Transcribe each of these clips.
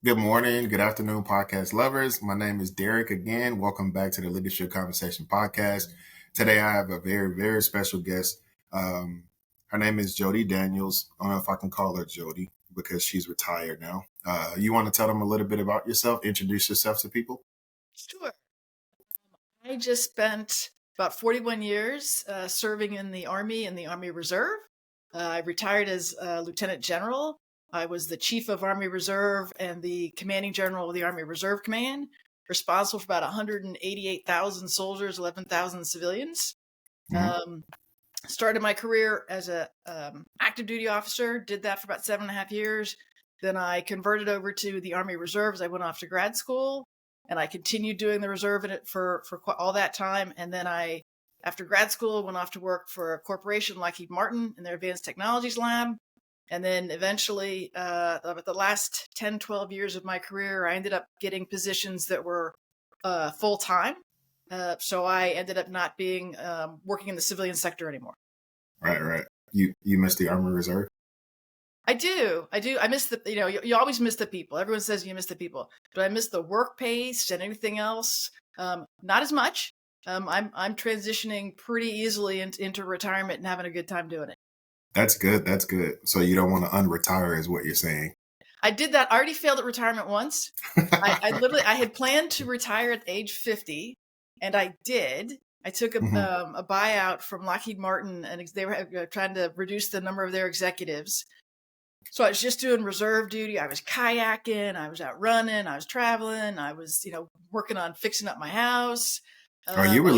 Good morning, good afternoon, podcast lovers. My name is Derrick again. Welcome back to the Leadership Conversation podcast. Today I have a very, very special guest. Her name is Jody Daniels. I don't know if I can call her Jody because she's retired now. You want to tell them a little bit about yourself, introduce yourself to people? Sure. I just spent about 41 years serving in the Army and the Army Reserve. I retired as Lieutenant General. I was the Chief of Army Reserve and the Commanding General of the Army Reserve Command, responsible for about 188,000 soldiers, 11,000 civilians. Started my career as a active duty officer, did that for about 7.5 years. Then I converted over to the Army Reserves. I went off to grad school. And I continued doing the reserve in it for all that time. And then I, after grad school, went off to work for a corporation, Lockheed Martin, in their advanced technologies lab. And then eventually, the last 10, 12 years of my career, I ended up getting positions that were full-time. So I ended up not being working in the civilian sector anymore. Right. You missed the Army Reserve? I do. I miss you always miss the people. Everyone says you miss the people, but I miss the work pace and anything else. Not as much. I'm transitioning pretty easily into retirement and having a good time doing it. That's good. So you don't want to unretire is what you're saying. I did that. I already failed at retirement once. I had planned to retire at age 50, and I did. I took a buyout from Lockheed Martin, and they were trying to reduce the number of their executives. So I was just doing reserve duty. I was kayaking. I was out running. I was traveling. I was, working on fixing up my house. You were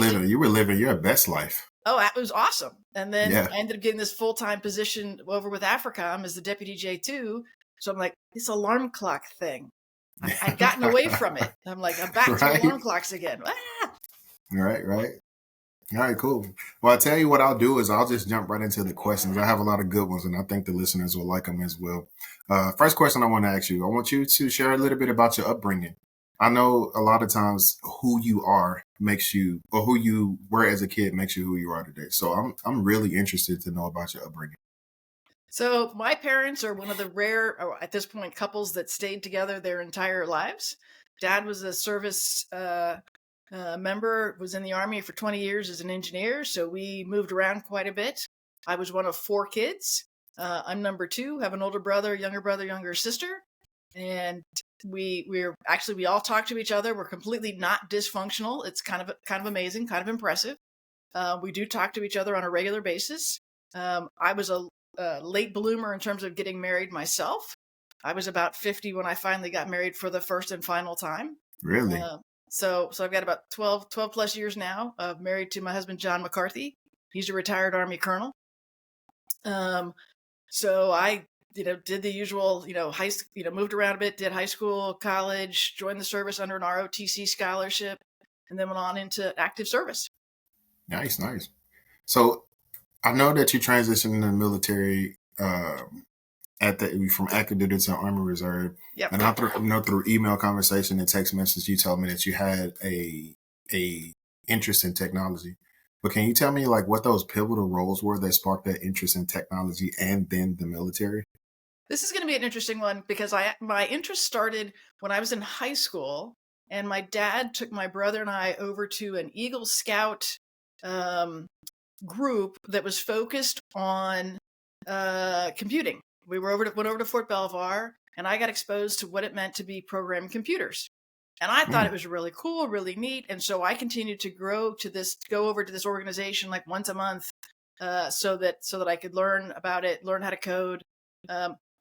living your best life. Oh, it was awesome. And then Yeah. I ended up getting this full-time position over with AFRICOM as the deputy J2. So I'm like, this alarm clock thing. I'd gotten away from it. I'm like, I'm back to alarm clocks again. Ah! Right. All right, cool. Well, I'll tell you what I'll do is I'll just jump right into the questions. I have a lot of good ones, and I think the listeners will like them as well. First question I want to ask you, I want you to share a little bit about your upbringing. I know a lot of times who you are makes you, or who you were as a kid makes you who you are today. So I'm really interested to know about your upbringing. So my parents are one of the rare, at this point, couples that stayed together their entire lives. Dad was a service member, was in the Army for 20 years as an engineer, so we moved around quite a bit. I was one of 4 kids. I'm number 2, have an older brother, younger sister, and we all talk to each other. We're completely not dysfunctional. It's kind of amazing, kind of impressive. We do talk to each other on a regular basis. I was a late bloomer in terms of getting married myself. I was about 50 when I finally got married for the first and final time. Really? So I've got about 12 plus years now of married to my husband, John McCarthy. He's a retired Army colonel. So I, did the usual, moved around a bit, did high school, college, joined the service under an ROTC scholarship, and then went on into active service. Nice. So I know that you transitioned in the military from active duty to Army Reserve. Yep. And through email conversation and text message, you told me that you had a interest in technology. But can you tell me what those pivotal roles were that sparked that interest in technology and then the military? This is going to be an interesting one because my interest started when I was in high school, and my dad took my brother and I over to an Eagle Scout group that was focused on computing. We went over to Fort Belvoir, and I got exposed to what it meant to be programming computers. And I thought it was really cool, really neat. And so I continued to go over to this organization like once a month, so that I could learn about it, learn how to code.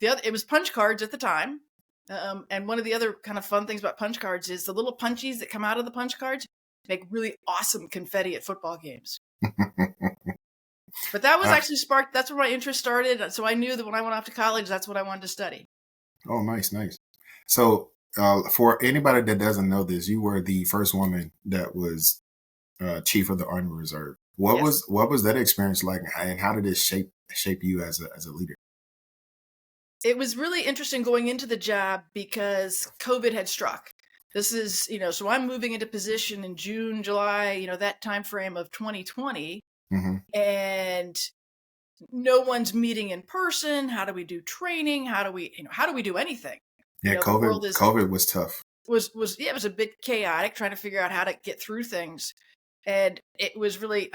It was punch cards at the time. And one of the other kind of fun things about punch cards is the little punchies that come out of the punch cards make really awesome confetti at football games. But that was actually sparked. That's where my interest started. So I knew that when I went off to college, that's what I wanted to study. Oh, nice. So for anybody that doesn't know this, you were the first woman that was chief of the Army Reserve. What was that experience like, and how did it shape you as a leader? It was really interesting going into the job because COVID had struck. This is, so I'm moving into position in June, July, that time frame of 2020. And no one's meeting in person. How do we do training? How do we do anything? Yeah, The world COVID was tough. it was a bit chaotic trying to figure out how to get through things. And it was really,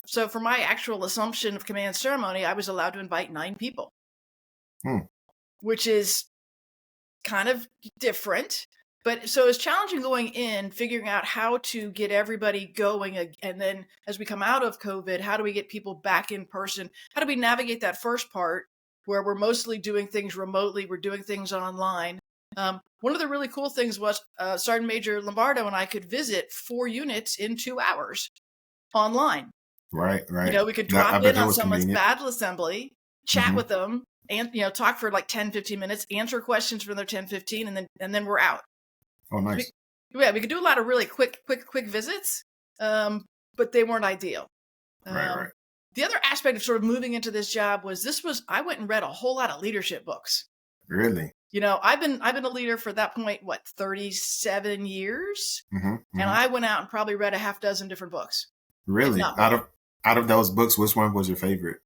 so for my actual assumption of command ceremony, I was allowed to invite 9 people, which is kind of different. But so it's challenging going in, figuring out how to get everybody going. And then as we come out of COVID, how do we get people back in person? How do we navigate that first part where we're mostly doing things remotely? We're doing things online. One of the really cool things was Sergeant Major Lombardo and I could visit 4 units in 2 hours online. Right. We could I drop bet in that on was someone's convenient. battle assembly, chat with them, and talk for like 10, 15 minutes, answer questions for another 10, 15, and then we're out. Oh, nice. We could do a lot of really quick visits, but they weren't ideal. Right. The other aspect of sort of moving into this job was I went and read a whole lot of leadership books. Really? I've been a leader for that point, 37 years, and I went out and probably read a half dozen different books. Really? Out of those books, which one was your favorite?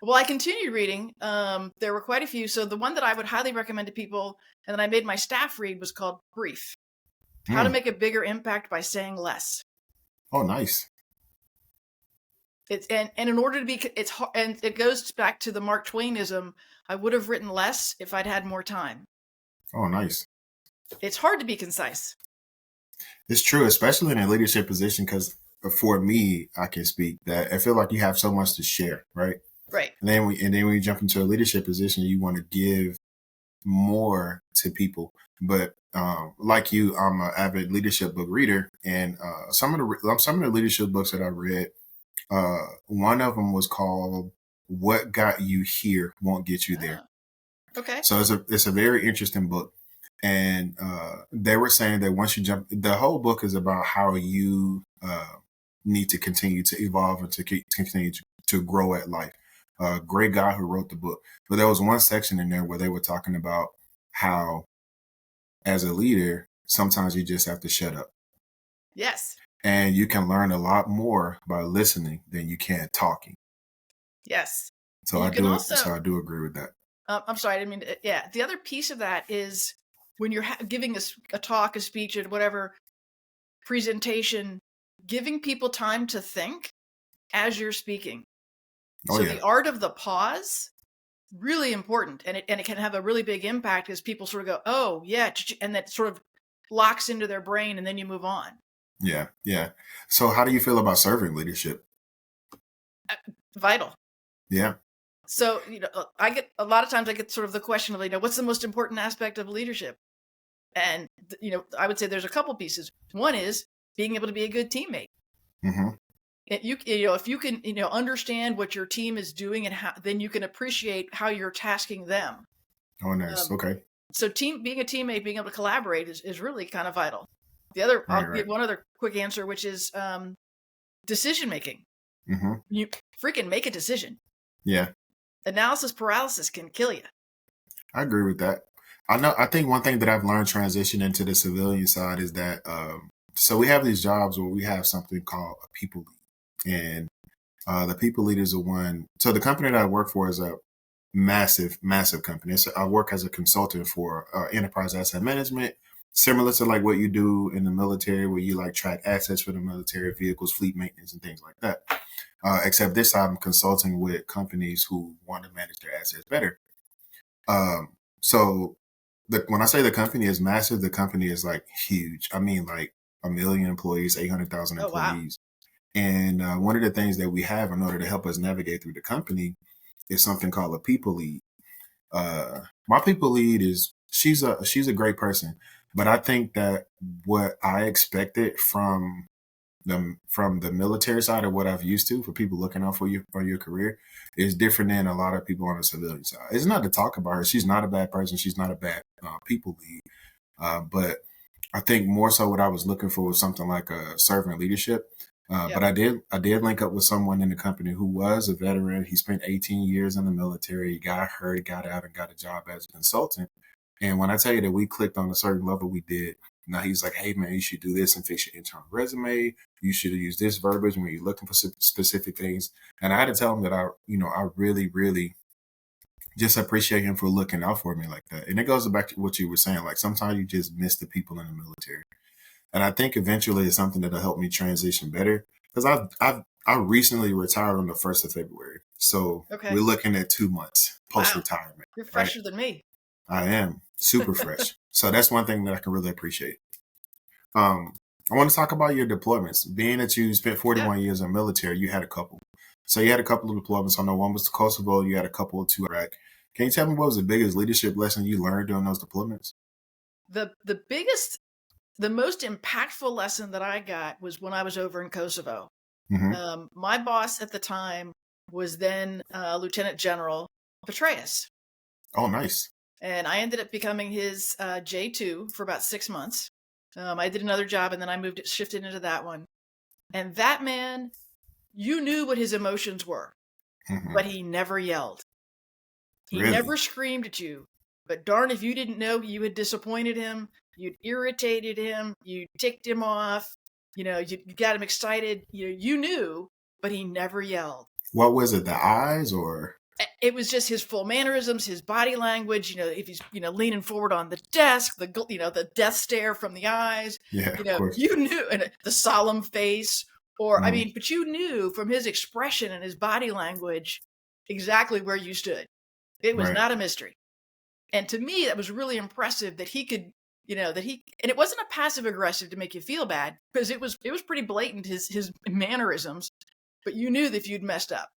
Well, I continued reading. There were quite a few. So the one that I would highly recommend to people, and that I made my staff read, was called Brief: How to Make a Bigger Impact by Saying Less. Oh, nice. It's and in order to be, it's hard, and it goes back to the Mark Twainism. I would have written less if I'd had more time. Oh, nice. It's hard to be concise. It's true, especially in a leadership position, because for me, I can speak that I feel like you have so much to share, right? Right. And then when you jump into a leadership position, you want to give more to people. But like you, I'm an avid leadership book reader, and some of the leadership books that I read, one of them was called "What Got You Here Won't Get You There." Okay. So it's a very interesting book, and they were saying that once you jump, the whole book is about how you need to continue to evolve and to continue to grow at life. Great guy who wrote the book, but there was one section in there where they were talking about how, as a leader, sometimes you just have to shut up. Yes. And you can learn a lot more by listening than you can talking. Yes. So I do agree with that. I'm sorry. I mean, yeah. The other piece of that is when you're giving a talk, a speech, and whatever presentation, giving people time to think as you're speaking. Oh, so yeah. The art of the pause, really important, and it can have a really big impact as people sort of go, oh yeah, and that sort of locks into their brain, and then you move on. Yeah. So how do you feel about servant leadership? Vital. Yeah. So, I get a lot of times I get sort of the question of, what's the most important aspect of leadership? And, I would say there's a couple pieces. One is being able to be a good teammate. If you can, understand what your team is doing and how, then you can appreciate how you're tasking them. Oh, nice. Okay. So being a teammate, being able to collaborate is really kind of vital. I'll give one other quick answer, which is decision making. You freaking make a decision. Yeah. Analysis paralysis can kill you. I agree with that. I think one thing that I've learned transition into the civilian side is that, so we have these jobs where we have something called a people lead, and the people lead is the one. So the company that I work for is a massive company. I work as a consultant for enterprise asset management, similar to like what you do in the military, where you like track assets for the military, vehicles, fleet maintenance, and things like that. Except this time I'm consulting with companies who want to manage their assets better. So when I say the company is massive, the company is like huge. I mean, like 1 million employees, 800,000 employees. Wow. And one of the things that we have in order to help us navigate through the company is something called a people lead. My people lead she's a great person, but I think that what I expected from the military side, or what I've used to for people looking out for your career, is different than a lot of people on the civilian side. It's not to talk about her. She's not a bad person. She's not a bad people lead. But I think more so what I was looking for was something like a servant leadership. But I did link up with someone in the company who was a veteran. He spent 18 years in the military. He got hurt, got out, and got a job as a consultant. And when I tell you that we clicked on a certain level, we did. Now he's like, hey, man, you should do this and fix your internal resume. You should use this verbiage when you're looking for specific things. And I had to tell him that I really, really just appreciate him for looking out for me like that. And it goes back to what you were saying. Like sometimes you just miss the people in the military. And I think eventually it's something that'll help me transition better. Because I recently retired on the 1st of February. So Okay. we're looking at 2 months post Wow. retirement. You're Right. fresher than me. I am super fresh. So that's one thing that I can really appreciate. Um, I want to talk about your deployments. Being that you spent Yeah. 41 years in the military, you had a couple. So you had a couple of deployments. I know one was to Kosovo, you had a couple to Iraq. Can you tell me what was the biggest leadership lesson you learned during those deployments? The biggest, the most impactful lesson that I got was when I was over in Kosovo. Mm-hmm. My boss at the time was then Lieutenant General Petraeus. Oh, nice. And I ended up becoming his J2 for about 6 months. I did another job and then I shifted into that one. And that man, you knew what his emotions were, Mm-hmm. but he never yelled. He Really? never screamed at you. But darn if you didn't know you had disappointed him, you'd irritated him, you ticked him off, you got him excited. You knew, but he never yelled. What was it? The eyes or? It was just his full mannerisms, his body language. If he's leaning forward on the desk, the death stare from the eyes. Yeah, of course. You knew, and the solemn face. Or Mm-hmm. but you knew from his expression and his body language exactly where you stood. It was Right. not a mystery. And to me, that was really impressive that he could, and it wasn't a passive aggressive to make you feel bad, because it was pretty blatant, his mannerisms, but you knew that if you'd messed up.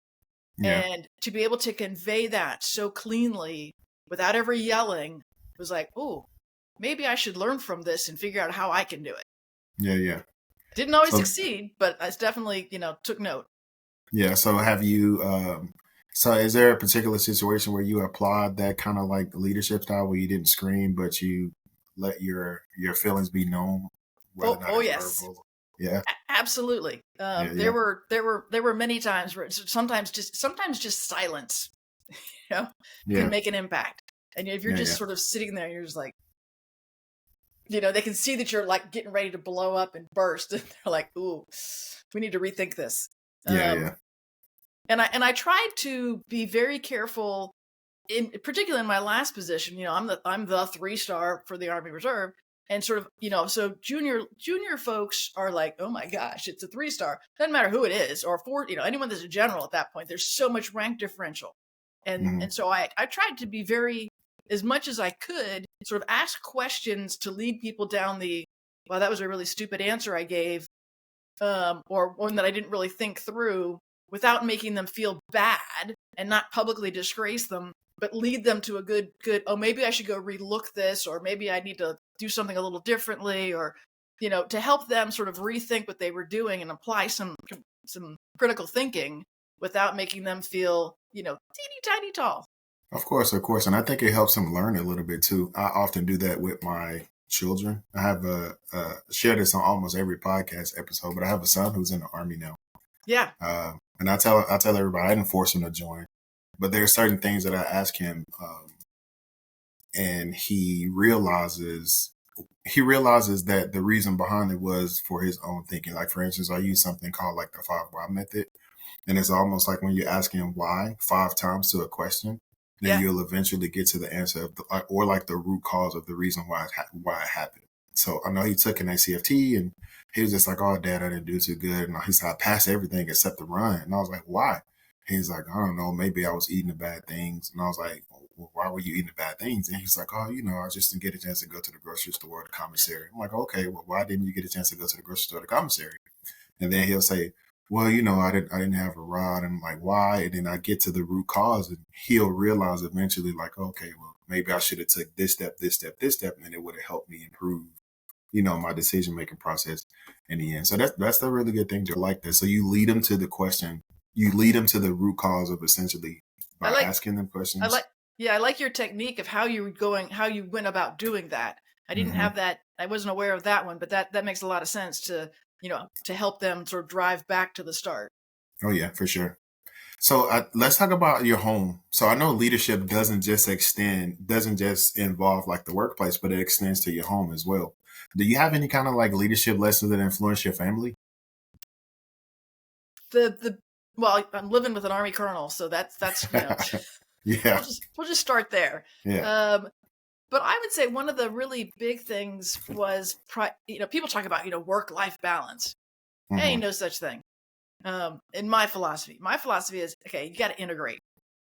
Yeah. And to be able to convey that so cleanly without ever yelling was like, oh, maybe I should learn from this and figure out how I can do it. Yeah. Didn't always So, succeed, but I definitely, took note. yeah. So have you, so is there a particular situation where you applied that kind of like leadership style where you didn't scream, but you let your feelings be known, whether or not Oh it's yes. verbal? Yeah. Absolutely. Yeah. There Yeah. were many times where sometimes just silence, can Yeah. make an impact. And if you're Yeah. just Yeah. sort of sitting there, you're just like, they can see that you're like getting ready to blow up and burst, and they're like, "Ooh, we need to rethink this." Yeah. Yeah. And I tried to be very careful, particularly in my last position. I'm the 3-star for the Army Reserve, and sort of so junior folks are like, oh my gosh, it's a 3-star. Doesn't matter who it is, or 4, anyone that's a general at that point. There's so much rank differential, and Mm-hmm. and so I tried to be very, as much as I could, sort of ask questions to lead people down the, well, that was a really stupid answer I gave, or one that I didn't really think through, without making them feel bad and not publicly disgrace them, but lead them to a good, oh, maybe I should go relook this, or maybe I need to do something a little differently, or, to help them sort of rethink what they were doing and apply some critical thinking without making them feel, teeny tiny tall. Of course. And I think it helps them learn a little bit too. I often do that with my children. I have share this on almost every podcast episode, but I have a son who's in the Army now. Yeah. And I tell everybody I didn't force him to join, but there are certain things that I ask him, and he realizes that the reason behind it was for his own thinking. Like for instance, I use something called like the 5 why method, and it's almost like when you ask him why 5 times to a question, then Yeah. you'll eventually get to the answer of or like the root cause of the reason why it happened. So I know he took an ACFT and he was just like, "Oh, Dad, I didn't do too good." And he said, "I passed everything except the run." And I was like, "Why?" He's like, "I don't know. Maybe I was eating the bad things." And I was like, "Well, why were you eating the bad things?" And he's like, "Oh, I just didn't get a chance to go to the grocery store or the commissary." I'm like, "Okay, well, why didn't you get a chance to go to the grocery store or the commissary?" And then he'll say, "Well, I didn't have a rod." And I'm like, "Why?" And then I get to the root cause, and he'll realize eventually, like, okay, well, maybe I should have took this step, this step, this step, and then it would have helped me improve, my decision making process in the end. So that's the really good thing to like that. So you lead them to the question, you lead them to the root cause of essentially by asking them questions. I like your technique of how you went about doing that. I didn't Mm-hmm. have that. I wasn't aware of that one, but that makes a lot of sense to help them sort of drive back to the start. Oh yeah, for sure. So let's talk about your home. So I know leadership doesn't just involve like the workplace, but it extends to your home as well. Do you have any kind of like leadership lessons that influence your family? Well, I'm living with an Army colonel, so that's Yeah. We'll just start there. Yeah. But I would say one of the really big things was, people talk about, work-life balance. Hey, Hmm. no such thing. In my philosophy is, okay, you got to integrate.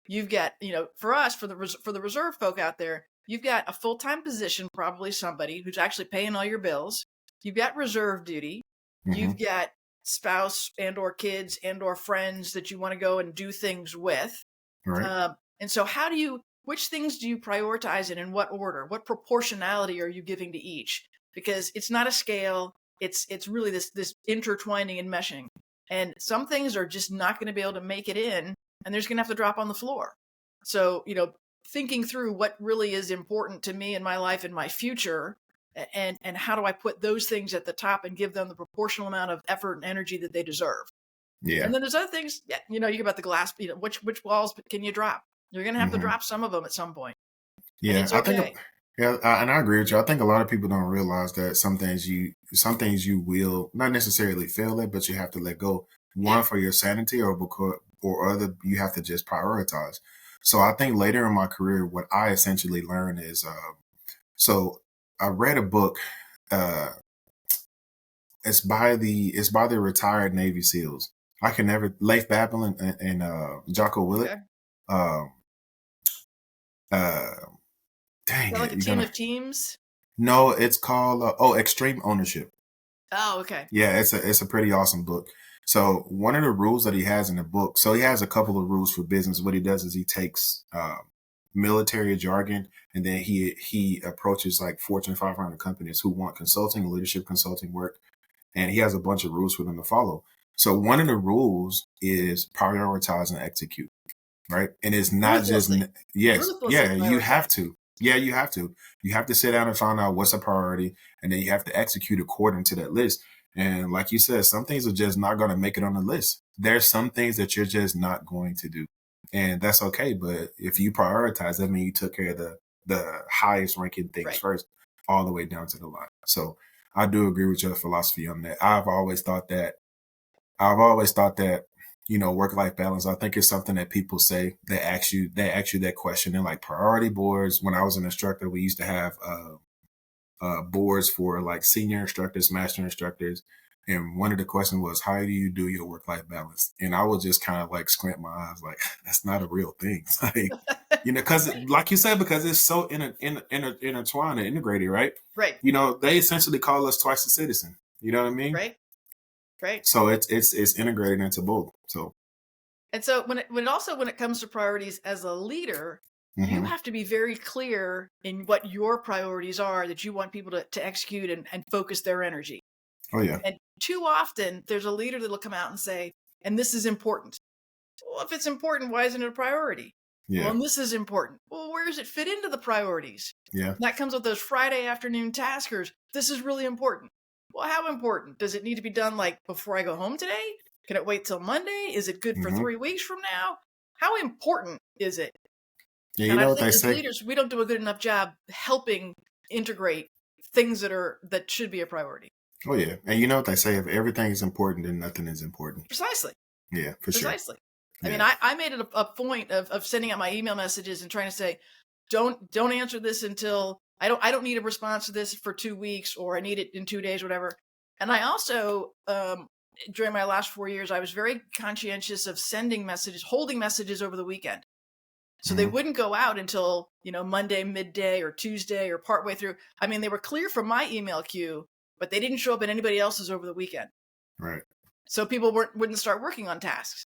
You've got, for us, for the reserve folk out there, you've got a full-time position, probably somebody who's actually paying all your bills. You've got reserve duty. Hmm. You've got spouse and or kids and or friends that you want to go and do things with. Right. And so which things do you prioritize and in what order? What proportionality are you giving to each? Because it's not a scale. It's really this intertwining and meshing. And some things are just not going to be able to make it in, and they're just going to have to drop on the floor. So, thinking through what really is important to me in my life and my future, and how do I put those things at the top and give them the proportional amount of effort and energy that they deserve. Yeah. And then there's other things, you get about the glass, which walls can you drop? You're going to have to drop some of them at some point. And Yeah. it's I think, okay. yeah, and I agree with you. I think a lot of people don't realize that some things you will not necessarily fail at, but you have to let go. One, for your sanity, or other, you have to just prioritize. So I think later in my career, what I essentially learned is, so I read a book. Uh, it's by the retired Navy SEALs. I can never Leif Babel and Jocko Willett. Okay. Um, uh, Is dang that like it, a you're team gonna of teams? no. It's called Extreme Ownership. Oh, okay. Yeah, it's a pretty awesome book. So one of the rules that he has in the book, so he has a couple of rules for business. What he does is he takes military jargon, and then he approaches like Fortune 500 companies who want consulting, leadership consulting work, and he has a bunch of rules for them to follow. So one of the rules is prioritize and execute, right? And it's not just Ruthlessly. yes, Ruthlessly yeah, you prioritize. have to. Yeah, you have to. You have to sit down and find out what's a priority, and then you have to execute according to that list. And like you said, some things are just not going to make it on the list. There's some things that you're just not going to do, and that's okay. But if you prioritize, that means you took care of the highest ranking things Right. first, all the way down to the line. So I do agree with your philosophy on that. I've always thought that work life balance. I think it's something that people say. They ask you that question in like priority boards. When I was an instructor, we used to have boards for like senior instructors, master instructors, and one of the questions was, "How do you do your work life balance?" And I would just kind of like squint my eyes, like that's not a real thing. Like, because Right. like you said, because it's so intertwined and integrated, right? Right. They essentially call us twice a citizen. You know what I mean? Right. Right. So it's integrated into both. So. And so when it comes to priorities as a leader, you Hmm. have to be very clear in what your priorities are that you want people to execute and focus their energy. Oh yeah. And too often there's a leader that'll come out and say, and this is important. Well, if it's important, why isn't it a priority? Well, Yeah. and this is important. Well, where does it fit into the priorities? Yeah. And that comes with those Friday afternoon taskers. This is really important. Well, how important? Does it need to be done like before I go home today? Can it wait till Monday? Is it good for Hmm. 3 weeks from now? How important is it? Yeah. You And I know what think they as say? leaders, we don't do a good enough job helping integrate things that should be a priority. Oh yeah. And you know what they say? If everything is important, then nothing is important. Precisely. Yeah, for sure. Precisely. I mean, Yeah. I made it a point of sending out my email messages and trying to say, don't answer this until I don't need a response to this for 2 weeks, or I need it in 2 days, whatever. And I also, during my last 4 years, I was very conscientious of sending messages, holding messages over the weekend. So they Hmm. wouldn't go out until, Monday midday or Tuesday or partway through. I mean, they were clear from my email queue, but they didn't show up in anybody else's over the weekend. Right. So people wouldn't start working on tasks.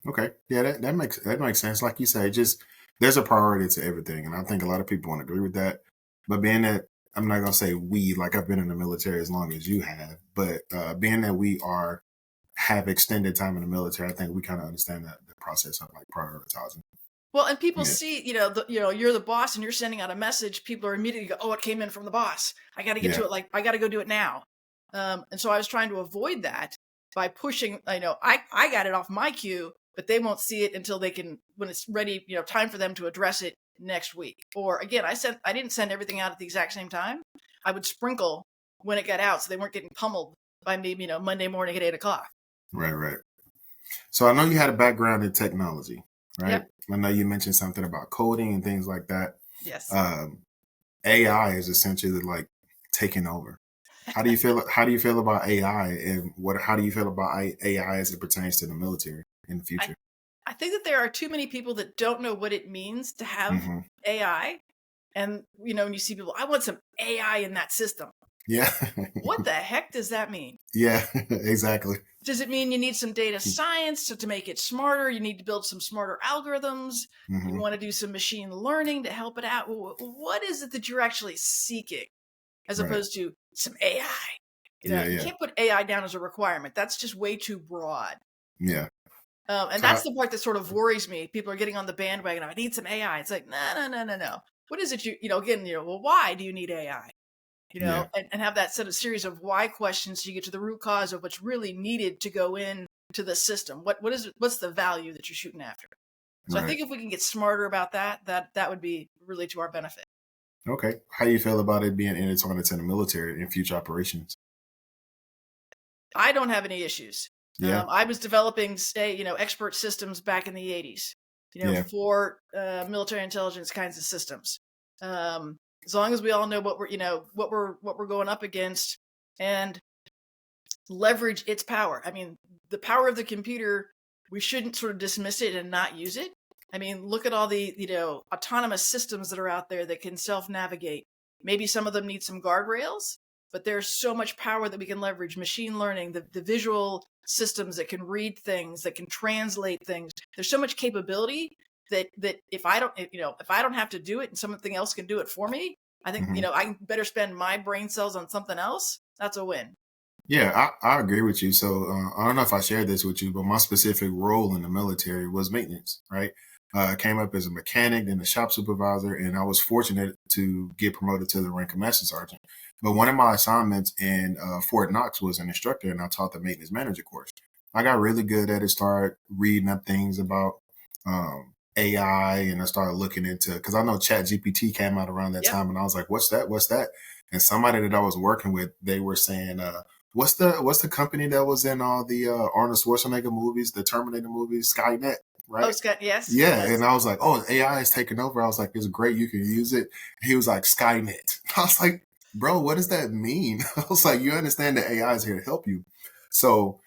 Okay. Yeah, that makes sense. Like you say, just there's a priority to everything, and I think a lot of people won't agree with that. But being that I'm not gonna say we, like I've been in the military as long as you have, but being that we have extended time in the military, I think we kind of understand that the process of like prioritizing. Well, and people Yeah. see, you're the boss and you're sending out a message. People are immediately go, "Oh, it came in from the boss. I got to get to Yeah. it. Like I got to go do it now." And so I was trying to avoid that by pushing. I got it off my queue, but they won't see it until when it's ready. Time for them to address it next week. Or again, I didn't send everything out at the exact same time. I would sprinkle when it got out, so they weren't getting pummeled by me. Monday morning at 8 o'clock. Right. Right. So I know you had a background in technology. right? Yep. I know you mentioned something about coding and things like that. Yes. Um, AI is essentially like taking over. How do you feel? How do you feel about AI, and what? How do you feel about AI as it pertains to the military in the I future? I think that there are too many people that don't know what it means to have Hmm. AI. And, when you see people, I want some AI in that system. Yeah, What the heck does that mean? yeah, exactly. Does it mean you need some data science to make it smarter? You need to build some smarter algorithms? You Hmm. want to do some machine learning to help it out? What is it that you're actually seeking as Right. opposed to some AI? Yeah, You yeah, can't put AI down as a requirement. That's just way too broad. yeah. And So, that's the part that sort of worries me. People are getting on the bandwagon. I need some AI. It's like, no, no, no, no, no. What is it again, well, why do you need AI? yeah, And have that set of series of why questions so you get to the root cause of what's really needed to go in to the system. What is it? What's the value that you're shooting after? So I right. think if we can get smarter about that would be really to our benefit. Okay. How do you feel about it being intertwined into the military in future operations? I don't have any issues. Yeah, I was developing, say, expert systems back in the 80s, yeah. for military intelligence kinds of systems. As long as we all know what we're going up against and leverage its power. I mean, the power of the computer, we shouldn't sort of dismiss it and not use it. I mean, look at all the, autonomous systems that are out there that can self-navigate. Maybe some of them need some guardrails, but there's so much power that we can leverage. Machine learning, the visual systems that can read things, that can translate things. There's so much capability that if I don't have to do it and something else can do it for me, I think, Hmm. I can better spend my brain cells on something else. That's a win. Yeah, I agree with you. So I don't know if I shared this with you, but my specific role in the military was maintenance, right? I came up as a mechanic, then a shop supervisor, and I was fortunate to get promoted to the rank of master sergeant. But one of my assignments in Fort Knox was an instructor, and I taught the maintenance manager course. I got really good at it, started reading up things about AI, and I started looking into, because I know Chat GPT came out around that Yep. time, and I was like, what's that? What's that? And somebody that I was working with, they were saying, what's the company that was in all the Arnold Schwarzenegger movies, the Terminator movies, Skynet, Oh, right? Scott, yes, Yeah, yes. and I was like, oh, AI is taking over. I was like, it's great, you can use it. He was like, Skynet. I was like, bro, what does that mean? I was like, you understand that AI is here to help you. So,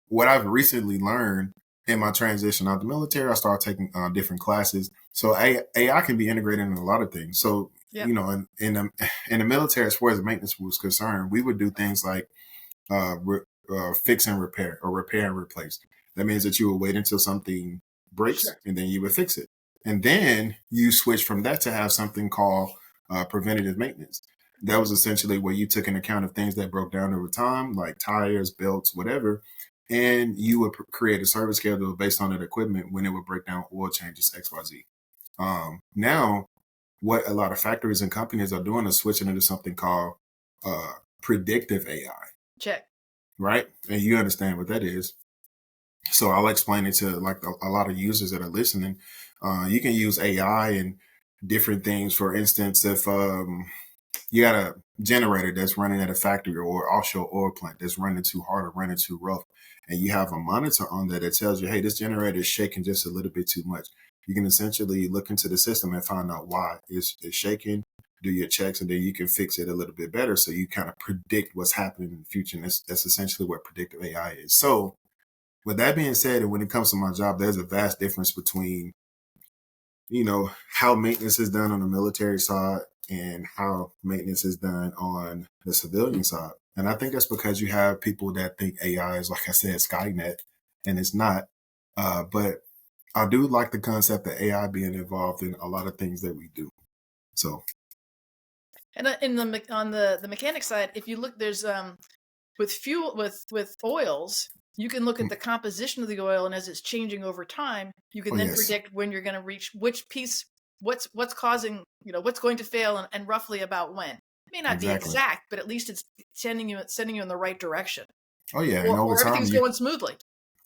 what I've recently learned in my transition out of the military, I started taking different classes. So AI can be integrated in a lot of things. So, Yep. in the military, as far as maintenance was concerned, we would do things like fix and repair, or repair and replace. That means that you will wait until something breaks Sure. and then you would fix it. And then you switch from that to have something called preventative maintenance. That was essentially where you took an account of things that broke down over time, like tires, belts, whatever. And you would create a service schedule based on that equipment when it would break down oil changes, XYZ. Now, what a lot of factories and companies are doing is switching into something called predictive AI, Check. right? And you understand what that is. So I'll explain it to like a lot of users that are listening. You can use AI and different things. For instance, if you got a generator that's running at a factory or offshore oil plant that's running too hard or running too rough, and you have a monitor on there that tells you, hey, this generator is shaking just a little bit too much. You can essentially look into the system and find out why it's shaking, do your checks, and then you can fix it a little bit better. So you kind of predict what's happening in the future. And that's essentially what predictive AI is. So with that being said, and when it comes to my job, there's a vast difference between, how maintenance is done on the military side and how maintenance is done on the civilian side. And I think that's because you have people that think AI is, like I said, Skynet, and it's not. But I do like the concept of AI being involved in a lot of things that we do. So, And on the mechanic side, if you look, there's with fuel with oils, you can look at the composition of the oil, and as it's changing over time, you can oh then yes, predict when you're going to reach which piece, what's causing, what's going to fail, and roughly about when. It may not be exactly. exact, but at least it's sending you in the right direction, Oh yeah, and over or time everything's you. going smoothly.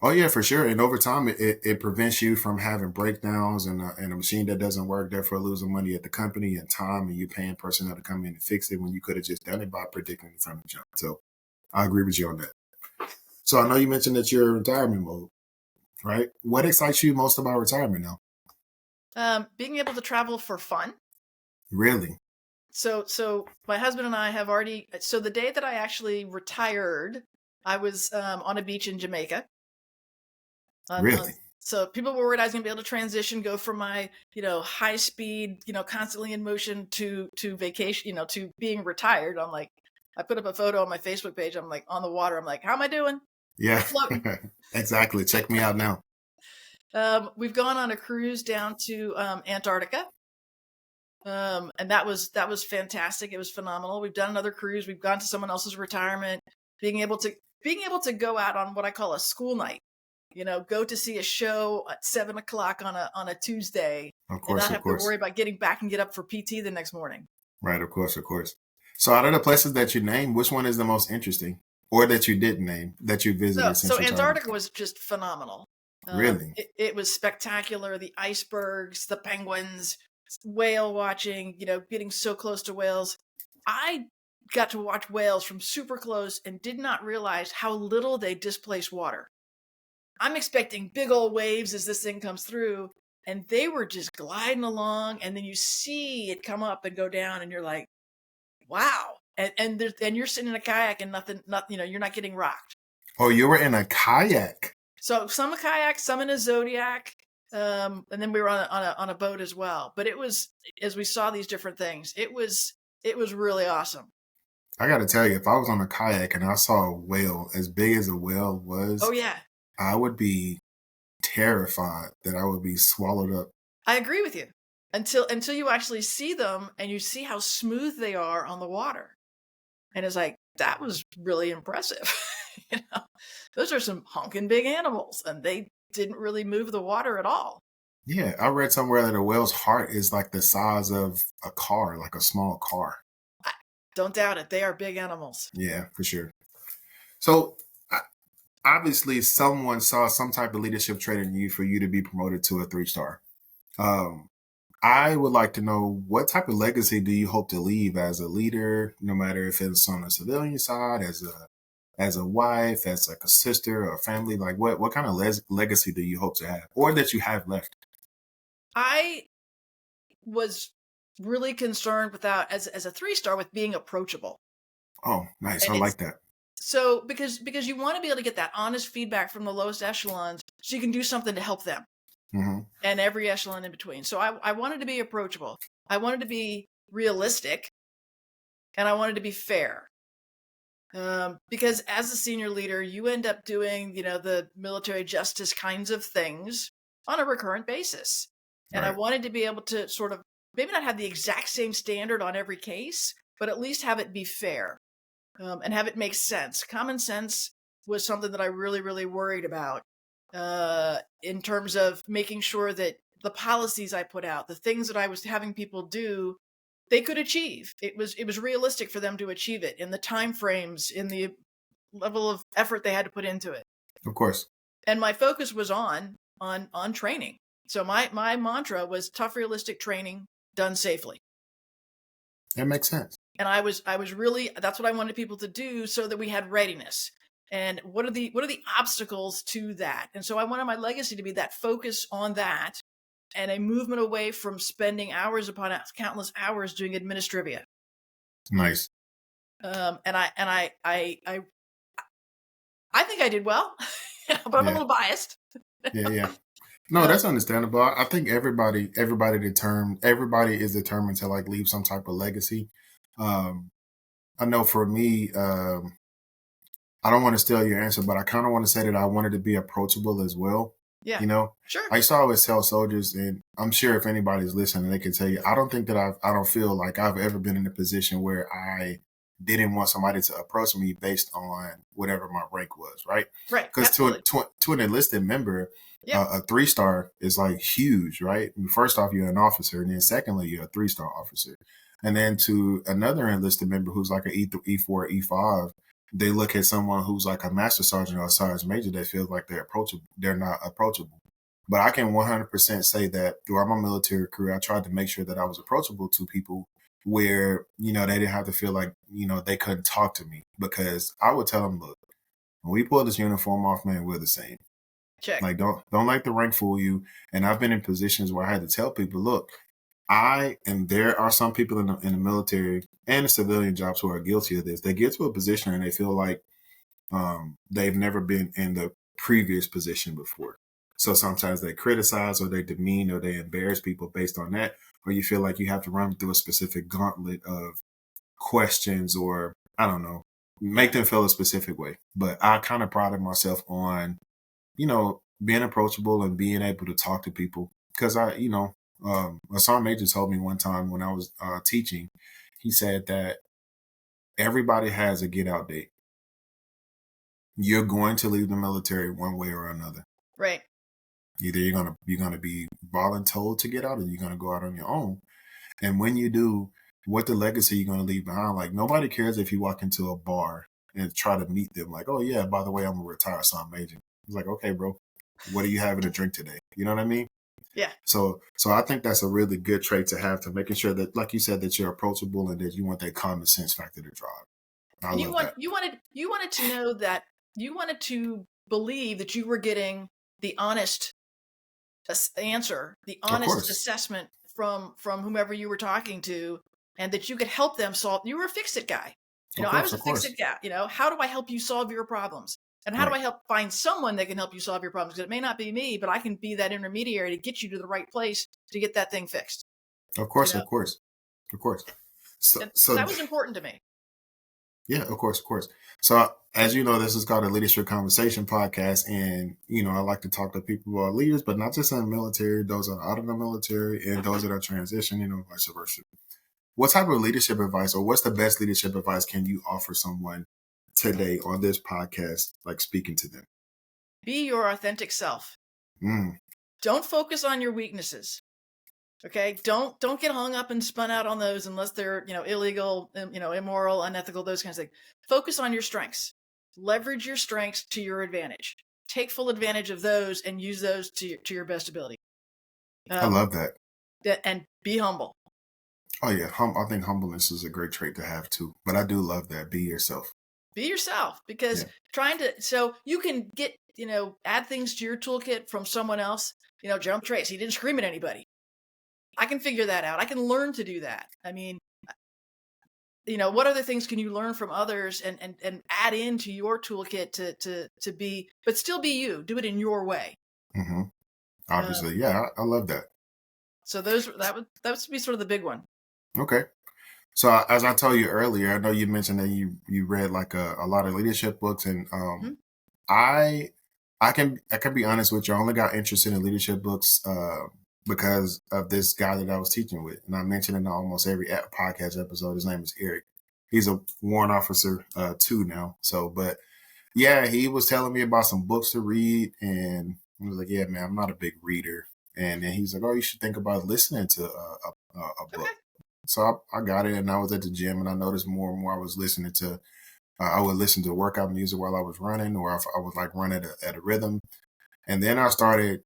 Oh yeah, for sure. And over time, it prevents you from having breakdowns and a machine that doesn't work, therefore losing money at the company and time, and you paying personnel to come in and fix it when you could have just done it by predicting it from the jump. So I agree with you on that. So I know you mentioned that you're in retirement mode. Right. What excites you most about retirement now? Being able to travel for fun. Really? So my husband and I have already. So the day that I actually retired, I was on a beach in Jamaica. Really? So people were worried I was going to be able to transition, go from my high speed, constantly in motion to vacation, to being retired. I'm like, I put up a photo on my Facebook page. I'm like on the water. I'm like, how am I doing? Yeah. Floating. Exactly. Check me out now. We've gone on a cruise down to Antarctica. And that was fantastic. It was phenomenal. We've done another cruise. We've gone to someone else's retirement. Being able to go out on what I call a school night. Go to see a show at 7 o'clock on a Tuesday, Of and course, not of have to course. worry about getting back and get up for PT the next morning. Right, of course, of course. So out of the places that you named, which one is the most interesting? Or that you didn't name that you So, visited so since retirement? Antarctica was just phenomenal. Really? It was spectacular. The icebergs, the penguins, whale watching. Getting so close to whales. I got to watch whales from super close and did not realize how little they displace water. I'm expecting big old waves as this thing comes through, and they were just gliding along, and then you see it come up and go down, and you're like, wow. And you're sitting in a kayak and nothing, you're not getting rocked. Oh, you were in a kayak. So some a kayak, some in a Zodiac, and then we were on a boat as well. But it was, as we saw these different things, it was really awesome. I got to tell you, if I was on a kayak and I saw a whale as big as a whale Oh was, yeah, I would be terrified that I would be swallowed up. I agree with you. Until you actually see them and you see how smooth they are on the water. And it's like, that was really impressive. you know, those are some honking big animals, and they didn't really move the water at all. Yeah, I read somewhere that a whale's heart is like the size of a car, like a small car. I don't doubt it. They are big animals. Yeah, for sure. So obviously, someone saw some type of leadership trait in you for you to be promoted to a 3-star. Um, I would like to know, what type of legacy do you hope to leave as a leader, no matter if it's on the civilian side, as a wife, as like a sister or a family? Like what kind of legacy do you hope to have, or that you have left? I was really concerned without as a 3-star with being approachable. Oh, nice. And I it's like that. so because you want to be able to get that honest feedback from the lowest echelons so you can do something to help them. Hmm. And every echelon in between. So I wanted to be approachable. I wanted to be realistic, and I wanted to be fair. Because as a senior leader, you end up doing, the military justice kinds of things on a recurrent basis. And I Right. wanted to be able to sort of maybe not have the exact same standard on every case, but at least have it be fair, and have it make sense. Common sense was something that I really, really worried about, in terms of making sure that the policies I put out, the things that I was having people do, they could achieve. It was realistic for them to achieve it in the time frames, in the level of effort they had to put into it. Of course. And my focus was on training. So my mantra was tough, realistic training done safely. That makes sense. And I was really, that's what I wanted people to do, so that we had readiness. And what are the obstacles to that? And so I wanted my legacy to be that focus on that, and a movement away from spending hours upon countless hours doing administrivia. Nice. And I think I did well, but I'm a Yeah. little biased. Yeah. Yeah. No, Uh, that's understandable. I think everybody is determined to like leave some type of legacy. Um, I know for me, I don't want to steal your answer, but I kind of want to say that I wanted to be approachable as well. yeah, You know, sure. I used to always tell soldiers, and I'm sure if anybody's listening, they can tell you, I don't think that I don't feel like I've ever been in a position where I didn't want somebody to approach me based on whatever my rank was, right? Right, Because absolutely. to an enlisted member, Yeah, a 3-star is like huge, right? First off, you're an officer, and then secondly, you're a 3-star officer. And then to another enlisted member who's like an E4, E5, they look at someone who's like a master sergeant or a sergeant major, they feel like they're approachable. They're not approachable. But I can 100% say that throughout my military career, I tried to make sure that I was approachable to people where, they didn't have to feel like, they couldn't talk to me, because I would tell them, look, when we pull this uniform off, man, we're the same. Check. Like, don't let the rank fool you. And I've been in positions where I had to tell people, look, and there are some people in the military and the civilian jobs who are guilty of this. They get to a position and they feel like they've never been in the previous position before. So sometimes they criticize or they demean or they embarrass people based on that, or you feel like you have to run through a specific gauntlet of questions, or I don't know, make them feel a specific way. But I kind of prided myself on, being approachable and being able to talk to people because a sergeant major told me one time when I was teaching, he said that everybody has a get out date. You're going to leave the military one way or another. Right. Either you're gonna be voluntold to get out, or you're gonna go out on your own. And when you do, what the legacy you're gonna leave behind? Like, nobody cares if you walk into a bar and try to meet them. Like, oh yeah, by the way, I'm a retired sergeant major. It's like, okay, bro, what are you having to drink today? You know what I mean? Yeah. So I think that's a really good trait to have, to making sure that, like you said, that you're approachable and that you want that common sense factor to drive. I And love that. you wanted to know that you wanted to believe that you were getting the honest answer, the honest assessment from whomever you were talking to, and that you could help them solve. You were a fix-it guy. I was a fix-it guy. How do I help you solve your problems? And how do I help find someone that can help you solve your problems? Because it may not be me, but I can be that intermediary to get you to the right place to get that thing fixed. Of course. So that was important to me. Yeah, of course. So, as you know, this is called a Leadership Conversation podcast. And, I like to talk to people who are leaders, but not just in the military, those that are out of the military and those that are transitioning, vice versa. What type of leadership advice, or what's the best leadership advice can you offer someone today on this podcast, like speaking to them? Be your authentic self. Don't focus on your weaknesses. Okay. Don't get hung up and spun out on those unless they're, illegal, immoral, unethical, those kinds of things. Focus on your strengths. Leverage your strengths to your advantage. Take full advantage of those and use those to your best ability. I love that. And be humble. Oh yeah. I think humbleness is a great trait to have too, but I do love that. Be yourself. Be yourself, because so you can get, add things to your toolkit from someone else. General Petraeus, he didn't scream at anybody. I can figure that out. I can learn to do that. I mean, what other things can you learn from others and add into your toolkit to be, but still be you. Do it in your way. Mm-hmm. Obviously, I love that. So that would be sort of the big one. Okay. So as I told you earlier, I know you mentioned that you read like a lot of leadership books, and I can be honest with you. I only got interested in leadership books because of this guy that I was teaching with, and I mentioned in almost every podcast episode. His name is Derrick. He's a warrant officer too now. So, but yeah, he was telling me about some books to read, and I was like, yeah, man, I'm not a big reader. And then he's like, oh, you should think about listening to a book. So I got it, and I was at the gym, and I noticed more and more I was listening to. I would listen to workout music while I was running, or I would like run at a rhythm. And then I started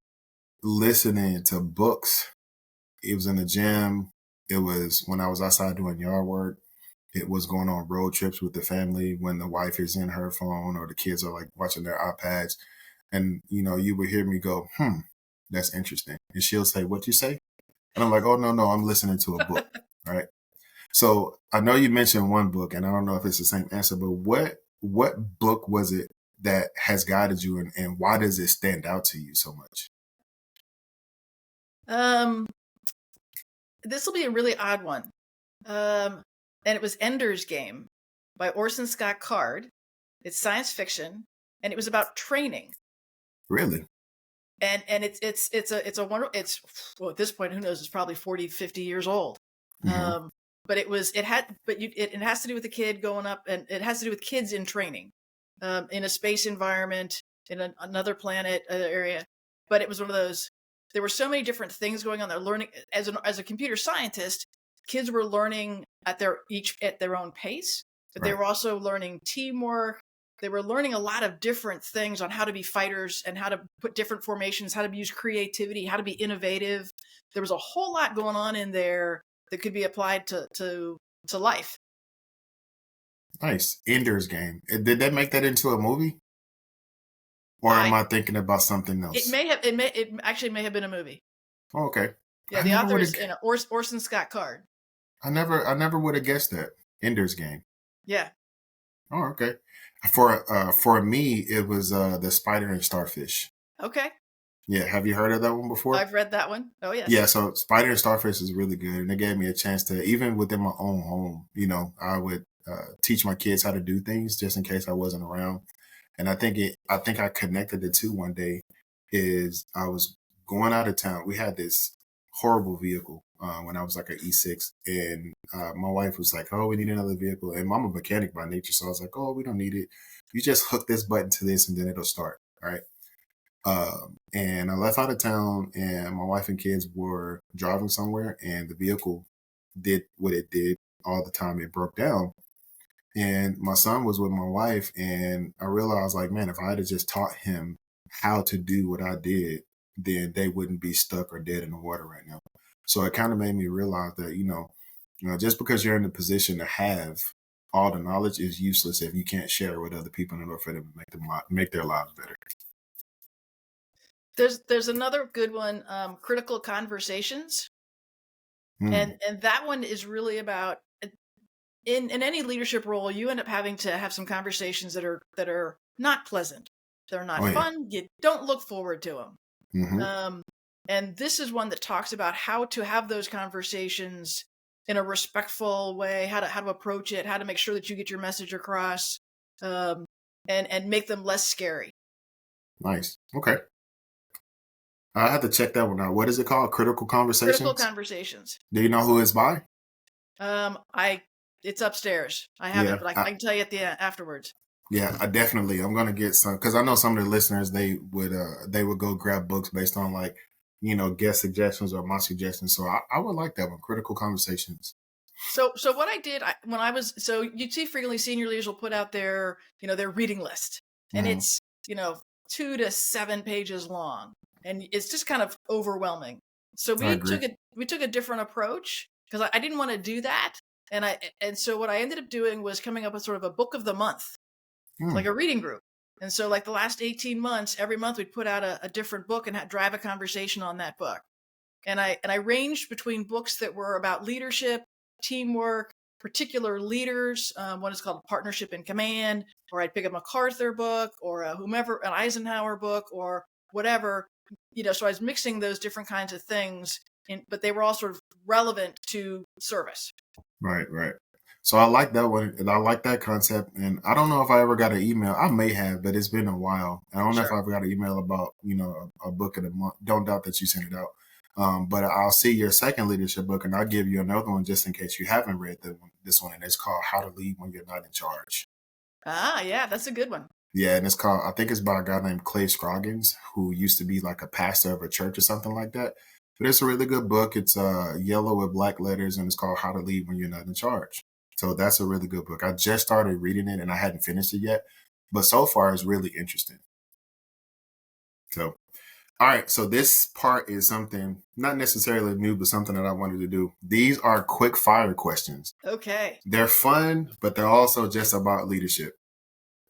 listening to books. It was in the gym. It was when I was outside doing yard work. It was going on road trips with the family when the wife is in her phone or the kids are like watching their iPads. And, you would hear me go, that's interesting. And she'll say, what you say? And I'm like, oh, no, I'm listening to a book. Right. So I know you mentioned one book, and I don't know if it's the same answer, but what book was it that has guided you, and why does it stand out to you so much? This will be a really odd one. And it was Ender's Game by Orson Scott Card. It's science fiction, and it was about training. Really? And it's a wonderful, at this point, who knows, it's probably 40, 50 years old. Mm-hmm. But it has to do with the kid going up, and it has to do with kids in training, in a space environment, in another planet area. But it was one of those, there were so many different things going on. They're learning as a computer scientist, kids were learning at their own pace, but they were also learning teamwork. They were learning a lot of different things on how to be fighters and how to put different formations, how to use creativity, how to be innovative. There was a whole lot going on in there that could be applied to life. Nice. Ender's Game. Did they make that into a movie? Or am I thinking about something It else? may have it actually may have been a movie. Oh, okay. Yeah, I the never author would is have. Orson Scott Card. I never would have guessed that. Ender's Game. Yeah. Oh, okay. For me, it was the Spider and Starfish. Okay. Yeah, have you heard of that one before? I've read that one. Oh Yeah, yes. so Spider and Starfish is really good, and it gave me a chance to, even within my own home, I would teach my kids how to do things just in case I wasn't around. And I think I connected the two one day. Is I was going out of town. We had this horrible vehicle when I was like an E6, and my wife was like, "Oh, we need another vehicle." And I'm a mechanic by nature, so I was like, "Oh, we don't need it. You just hook this button to this, and then it'll start." Right. And I left out of town, and my wife and kids were driving somewhere, and the vehicle did what it did all the time. It broke down, and my son was with my wife, and I realized, like, man, if I had just taught him how to do what I did, then they wouldn't be stuck or dead in the water right now. So it kind of made me realize that, just because you're in the position to have all the knowledge is useless if you can't share it with other people in order for them to make their lives better. There's another good one, critical conversations. Mm. And that one is really about in any leadership role, you end up having to have some conversations that are not pleasant. They're not Oh yeah. fun. You don't look forward to them. Hmm. And this is one that talks about how to have those conversations in a respectful way, how to approach it, how to make sure that you get your message across, and make them less scary. Nice. Okay. I have to check that one out. What is it called? Critical Critical Conversations? conversations. Do you know who it's by? I It's upstairs. I have it, Yeah. but I can tell you at the afterwards. Yeah, I definitely. I'm gonna get some because I know some of the listeners they would go grab books based on like guest suggestions or my suggestions. So I would like that one. Critical Conversations. So what I did when I was you'd see frequently senior leaders will put out their reading list, and Hmm. it's 2 to 7 pages long, and it's just kind of overwhelming. So I agree. we took a different approach because I didn't want to do that, and so what I ended up doing was coming up with sort of a book of the month, like Hmm. a reading group. And so like the last 18 months, every month we'd put out a different book and drive a conversation on that book. And I ranged between books that were about leadership, teamwork, particular leaders. One is called Partnership in Command, or I'd pick a MacArthur book, or an Eisenhower book, or whatever. So I was mixing those different kinds of things, but they were all sort of relevant to service. Right. Right. So I like that one, and I like that concept. And I don't know if I ever got an email. I may have, but it's been a while. I don't know if Sure. I ever got an email about a book of the month. Don't doubt that you sent it out. But I'll see your second leadership book, and I'll give you another one just in case you haven't read this one. And it's called How to Lead When You're Not in Charge. Yeah, that's a good one. Yeah, and it's called. I think it's by a guy named Clay Scroggins, who used to be like a pastor of a church or something like that. But it's a really good book. It's yellow with black letters, and it's called How to Lead When You're Not in Charge. So that's a really good book. I just started reading it, and I hadn't finished it yet, but so far it's really interesting. So, all right. So this part is something not necessarily new, but something that I wanted to do. These are quick fire questions. Okay. They're fun, but they're also just about leadership.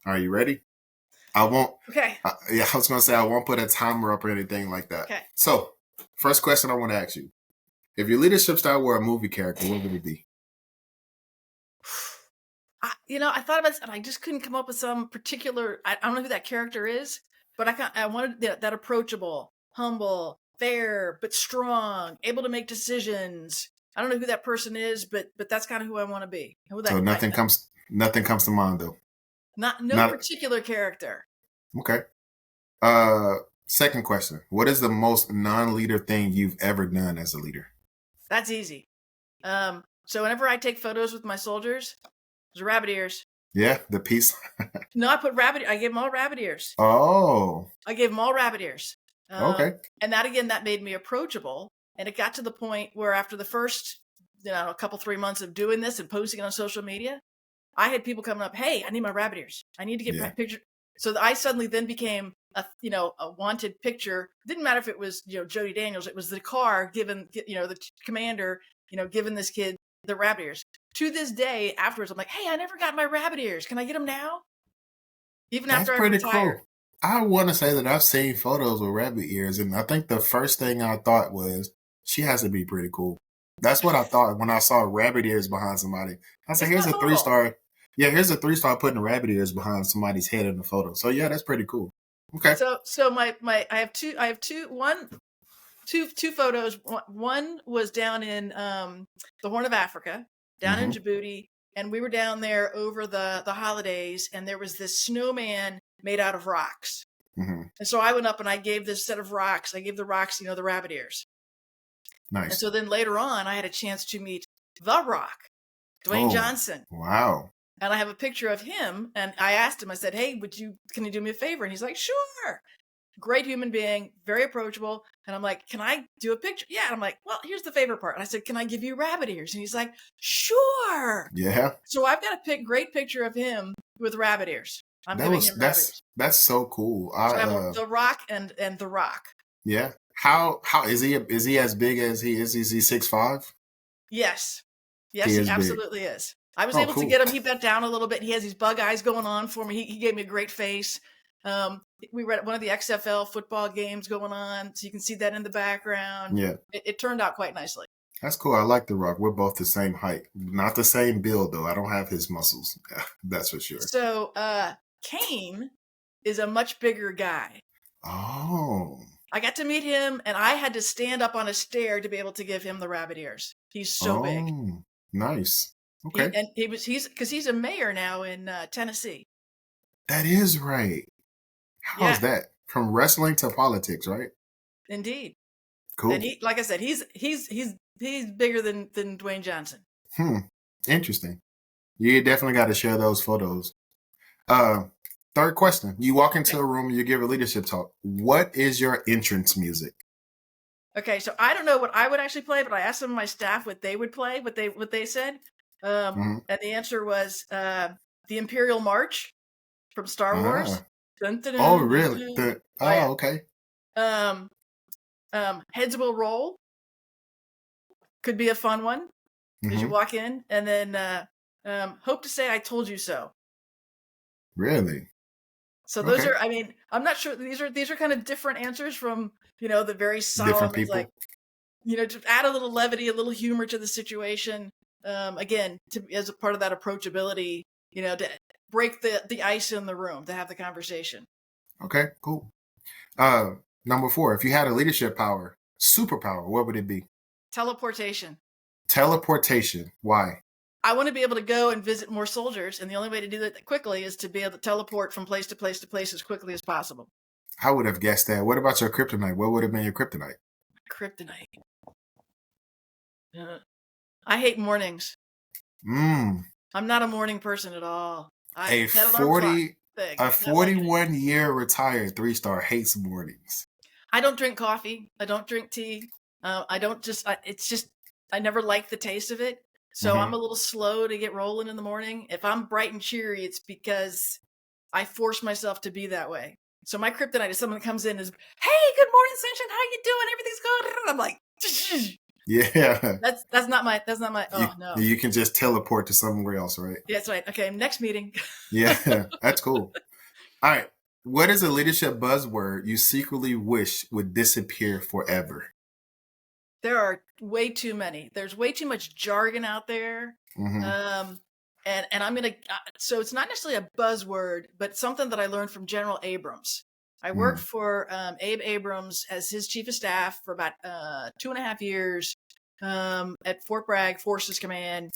Are you ready? I won't. Okay. Yeah, I was gonna say I won't put a timer up or anything like that. Okay. So, first question I want to ask you: if your leadership style were a movie character, what would it be? I thought about this and I just couldn't come up with some particular. I don't know who that character is, but I wanted that approachable, humble, fair, but strong, able to make decisions. I don't know who that person is, but that's kind of who I want to be. Who So that nothing comes to mind though. no Not particular character. okay. Second question: what is the most non-leader thing you've ever done as a leader? That's easy. So whenever I take photos with my soldiers, there's rabbit ears. Yeah, the piece. No, I gave them all rabbit ears. Oh, I gave them all rabbit ears. okay. And that made me approachable. And it got to the point where after the first, a couple, 3 months of doing this and posting it on social media, I had people coming up, hey, I need my rabbit ears. I need to get my picture. So I suddenly then became a wanted picture. Didn't matter if it was, Jody Daniels. It was the car given, the commander, giving this kid the rabbit ears. To this day, afterwards, I'm like, hey, I never got my rabbit ears. Can I get them now? Even That's after I've pretty retired. cool. I want to say that I've seen photos with rabbit ears, and I think the first thing I thought was she has to be pretty cool. That's what I thought when I saw rabbit ears behind somebody. I said, Isn't "Here's that a three normal? star. Yeah, here's a 3 star putting rabbit ears behind somebody's head in the photo." So yeah, that's pretty cool. Okay. So my I have two photos. One was down in the Horn of Africa, down in Mm-hmm. Djibouti, and we were down there over the holidays, and there was this snowman made out of rocks. Mm-hmm. And so I went up and I gave this set of rocks. I gave the rocks, the rabbit ears. And Nice. so then later on, I had a chance to meet The Rock, Dwayne Oh, Johnson. wow. And I have a picture of him. And I asked him, I said, "Hey, can you do me a favor?" And he's like, "Sure." Great human being, very approachable. And I'm like, "Can I do a picture?" "Yeah." And I'm like, "Well, here's the favorite part." And I said, "Can I give you rabbit ears?" And he's like, "Sure." Yeah. So I've got a great picture of him with rabbit ears. I'm giving him rabbit ears. That's so cool. So I have The Rock and The Rock. Yeah. How is he as big as he is? Is he 6'5"? Yes. Yes, He he is big. absolutely is. I was Oh, able to cool. get him. He bent down a little bit. He has these bug eyes going on for me. He gave me a great face. We were at one of the XFL football games going on, so you can see that in the background. Yeah. It turned out quite nicely. That's cool. I like The Rock. We're both the same height. Not the same build, though. I don't have his muscles. That's for sure. So Kane is a much bigger guy. Oh. I got to meet him, and I had to stand up on a stair to be able to give him the rabbit ears. He's so big. Oh, nice. Okay. He's a mayor now in Tennessee. That is right. How's Yeah, that? From wrestling to politics, right? indeed. Cool. And like I said, he's bigger than Dwayne Johnson. Interesting. You definitely got to share those photos. Third question. You walk into a room, you give a leadership talk. What is your entrance music? Okay, so I don't know what I would actually play, but I asked some of my staff what they would play, what they said, and the answer was the Imperial March from Star Wars. Dun, dun, Oh, dun, really? dun, dun. Okay. Heads Will Roll could be a fun one as you walk in, and then Hope to Say I Told You So. Really? So those are, I mean, I'm not sure, these are kind of different answers from, the very solemn, Different people. like, to add a little levity, a little humor to the situation. Again, as a part of that approachability, to break the ice in the room, to have the conversation. Okay, cool. Number 4, if you had a leadership power, superpower, what would it be? Teleportation. Teleportation. Why? I want to be able to go and visit more soldiers, and the only way to do that quickly is to be able to teleport from place to place to place as quickly as possible. I would have guessed that. What about your kryptonite? What would have been your kryptonite? Kryptonite. I hate mornings. I'm not a morning person at all. A 41-year retired 3-star hates mornings. I don't drink coffee. I don't drink tea. I never like the taste of it. So I'm a little slow to get rolling in the morning. If I'm bright and cheery, it's because I force myself to be that way. So my kryptonite is someone that comes in and is, "Hey, good morning, sunshine. How you doing? Everything's good." I'm like, yeah. That's not my. Oh no. You can just teleport to somewhere else, right? Yeah, that's right. Okay, next meeting. Yeah, that's cool. All right. What is a leadership buzzword you secretly wish would disappear forever? There are way too many. There's way too much jargon out there. And I'm going to, so it's not necessarily a buzzword, but something that I learned from General Abrams. I worked for Abe Abrams as his chief of staff for about 2.5 years at Fort Bragg Forces Command.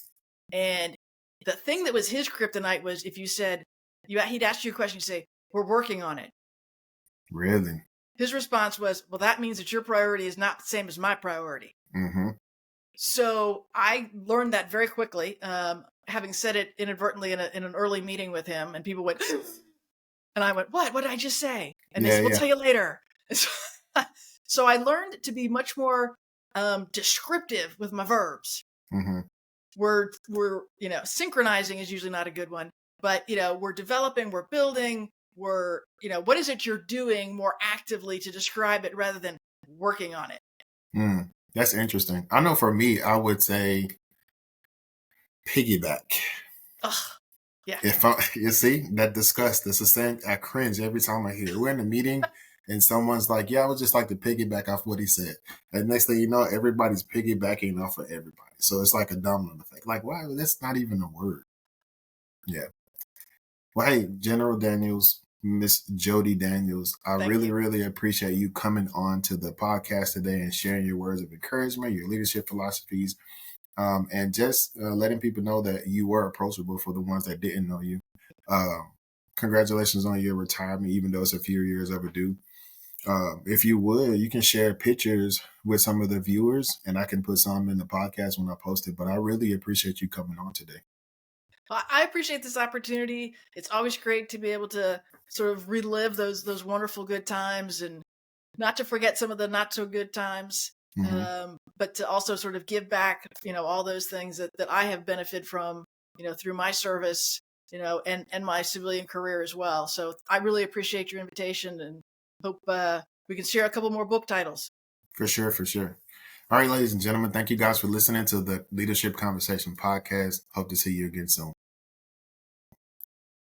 And the thing that was his kryptonite was if you said, he'd ask you a question, you say, "We're working on it." Really? His response was, "Well, that means that your priority is not the same as my priority." So I learned that very quickly, having said it inadvertently in an early meeting with him, and people went, and I went, "What? What did I just say?" And they said, "We'll tell you later." So I learned to be much more descriptive with my verbs. We're synchronizing is usually not a good one, but we're developing, we're building, we're what is it you're doing more actively to describe it rather than working on it. That's interesting. I know for me, I would say piggyback. Ugh. Yeah. You see that disgust, that's the same. I cringe every time I hear it. We're in a meeting and someone's like, "Yeah, I would just like to piggyback off what he said," and next thing you know, everybody's piggybacking off of everybody. So it's like a domino effect. Like, wow, that's not even a word. Yeah. Well, hey, General Daniels, Miss Jody Daniels, I Thank really, you. really appreciate you coming on to the podcast today and sharing your words of encouragement, your leadership philosophies, and just letting people know that you were approachable for the ones that didn't know you. Um, Congratulations on your retirement, even though it's a few years overdue. If you would, you can share pictures with some of the viewers, and I can put some in the podcast when I post it. But I really appreciate you coming on today. Well, I appreciate this opportunity. It's always great to be able to sort of relive those wonderful good times and not to forget some of the not so good times, Hmm. but to also sort of give back, all those things that I have benefited from, through my service, and my civilian career as well. So I really appreciate your invitation and hope we can share a couple more book titles. For sure, for sure. All right, ladies and gentlemen, thank you guys for listening to the Leadership Conversation podcast. Hope to see you again soon.